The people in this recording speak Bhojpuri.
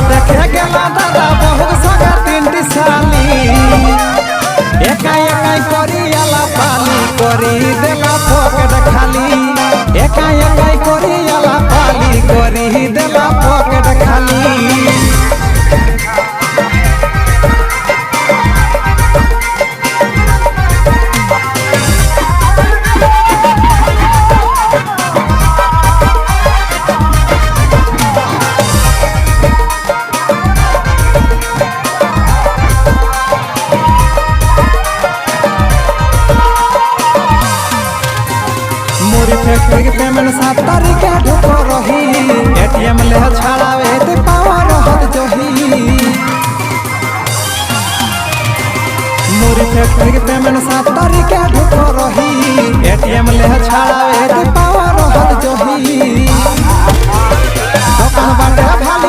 देखे गेला दादा बहुत सगा तीनटी साली एकाई एकाई करी आला पाली करी देला पॉकेट खाली एकाई एकाई करी आला पाली करी देला पॉकेट खाली। फैक्ट्री के पेमेंट 7 तारीख के ढुको रही एटीएम ले छाड़ावे ते पावर हद जोही मोरी फैक्ट्री के पेमेंट 7 तारीख